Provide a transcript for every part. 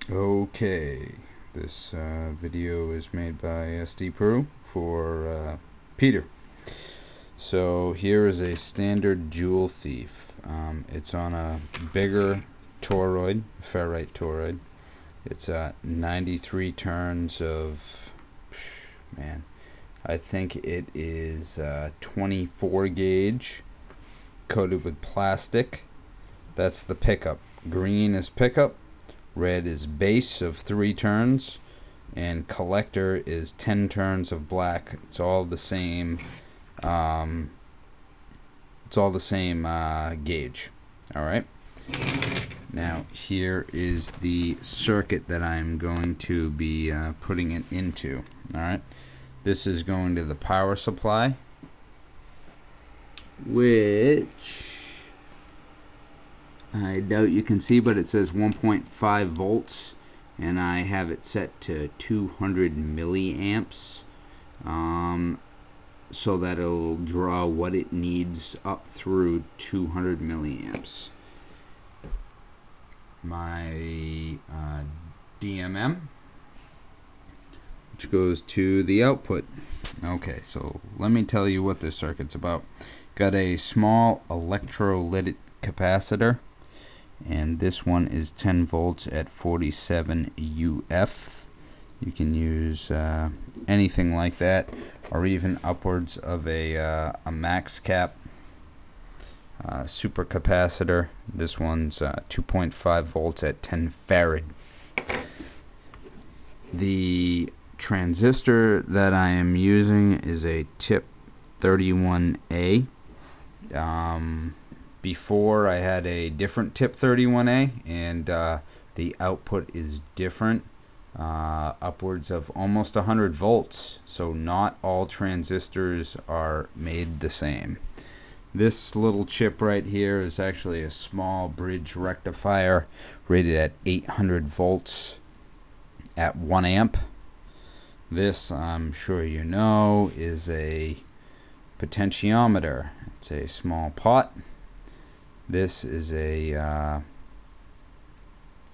Okay, this video is made by SD Pro for Peter. So here is a standard Joule Thief. It's on a bigger toroid, ferrite toroid. It's 93 turns of, man, I think it is 24 gauge, coated with plastic. That's the pickup. Green is pickup. Red is base of 3 turns, and collector is 10 turns of black. It's all the same. Gauge. All right. Now here is the circuit that I'm going to be putting it into. All right. This is going to the power supply, which I doubt you can see, but it says 1.5 volts, and I have it set to 200 milliamps, so that it'll draw what it needs up through 200 milliamps. My DMM, which goes to the output. Okay, so let me tell you what this circuit's about. Got a small electrolytic capacitor, and this one is 10 volts at 47 UF. You can use anything like that, or even upwards of a max cap super capacitor. This one's 2.5 volts at 10 farad. The transistor that I am using is a TIP 31A. Before I had a different TIP 31A, and the output is different, upwards of almost 100 volts. So not all transistors are made the same. This little chip right here is actually a small bridge rectifier rated at 800 volts at 1 amp. This, I'm sure you know, is a potentiometer. It's a small pot. This is a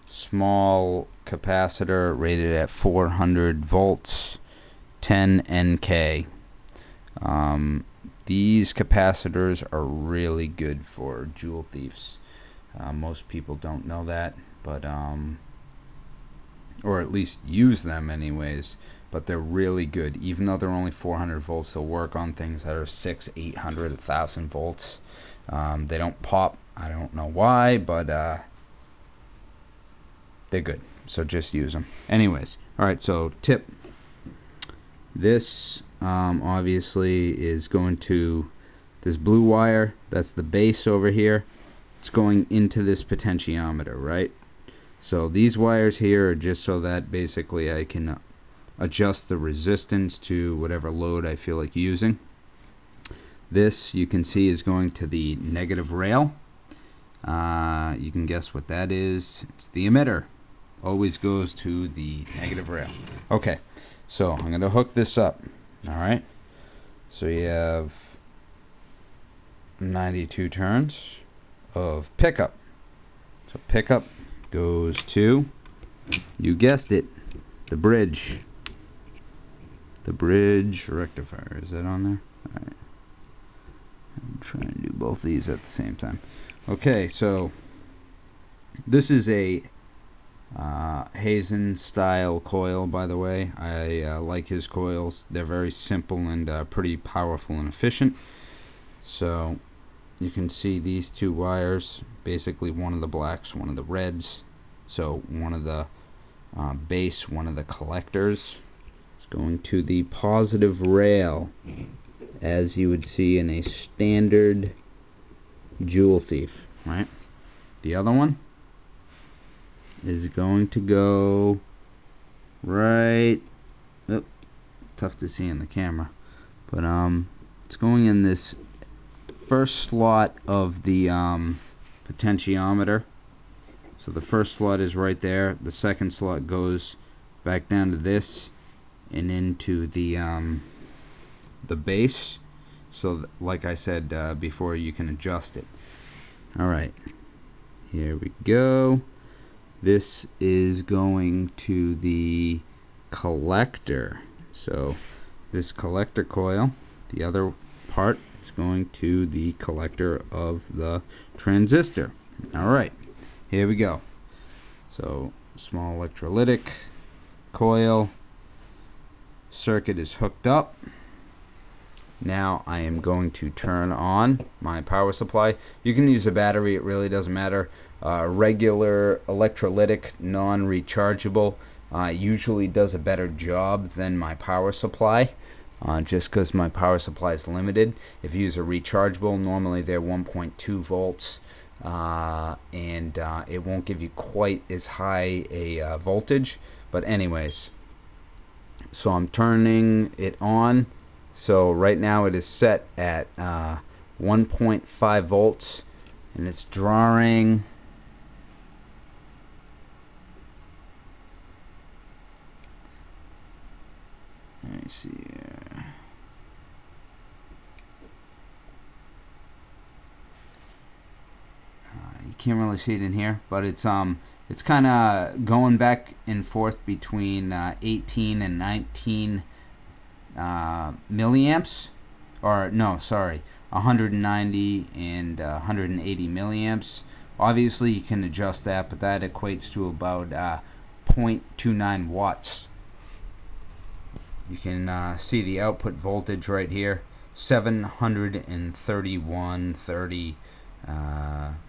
small capacitor rated at 400 volts, 10 NK. These capacitors are really good for Joule Thieves. Most people don't know that, but or at least use them anyways. But they're really good. Even though they're only 400 volts, they'll work on things that are 600, 800, 1,000 volts. They don't pop. I don't know why, but they're good. So just use them. Anyways, all right. So tip. This obviously is going to this blue wire. That's the base over here. It's going into this potentiometer, right? So these wires here are just so that basically I can adjust the resistance to whatever load I feel like using. This, you can see, is going to the negative rail. You can guess what that is. It's the emitter. Always goes to the negative rail. Okay, so I'm going to hook this up. Alright, so you have 92 turns of pickup. So pickup goes to, you guessed it, the bridge. The bridge rectifier. Is that on there? Alright. I'm trying to do both these at the same time. Okay, so this is a Hazen style coil, by the way. I like his coils. They're very simple and pretty powerful and efficient. So you can see these two wires, basically one of the blacks, one of the reds. So one of the base, one of the collectors. Going to the positive rail, as you would see in a standard Joule Thief, right? The other one is going to go right, oh, tough to see in the camera, but it's going in this first slot of the potentiometer. So the first slot is right there. The second slot goes back down to this and into the base. So like I said before, you can adjust it. Alright, here we go. this is going to the collector. So this collector coil, the other part is going to the collector of the transistor. Alright, here we go. So small electrolytic coil, circuit is hooked up. Now I am going to turn on my power supply. You can use a battery, it really doesn't matter. Regular electrolytic, non-rechargeable, usually does a better job than my power supply, just because my power supply is limited. If you use a rechargeable, normally they're 1.2 volts, and it won't give you quite as high a voltage. But anyways, so I'm turning it on. So right now it is set at 1.5 volts, and it's drawing let me see here. You can't really see it in here, but it's kind of going back and forth between 18 and 19 milliamps, or no, sorry, 190 and 180 milliamps. Obviously you can adjust that, but that equates to about 0.29 watts. You can see the output voltage right here, 731.30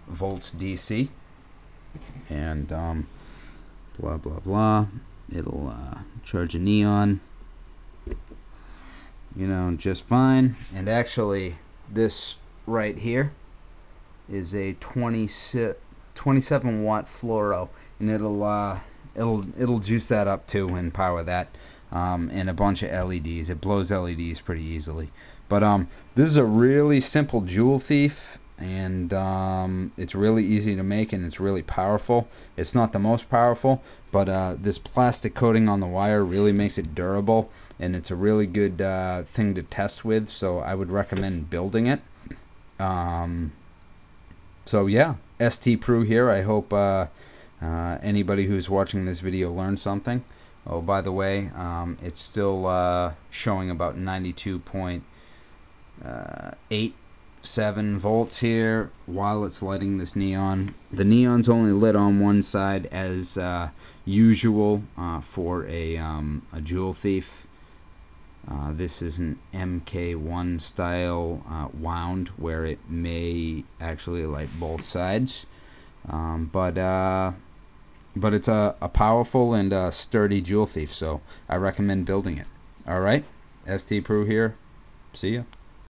volts DC, and blah blah blah. It'll charge a neon, you know, just fine. And actually this right here is a 27 watt fluoro, and it'll juice that up too and power that, and a bunch of LEDs. It blows LEDs pretty easily. But this is a really simple Joule Thief, and it's really easy to make, and it's really powerful. It's not the most powerful, but this plastic coating on the wire really makes it durable, and it's a really good thing to test with, so I would recommend building it. So yeah, ST Pru here. I hope anybody who's watching this video learned something. Oh, by the way, it's still showing about 92.87 volts here while it's lighting this neon. The neon's only lit on one side as usual for a Joule Thief. This is an MK1 style wound where it may actually light both sides, but it's a powerful and sturdy Joule Thief, so I recommend building it. Alright, ST Pru here. See ya.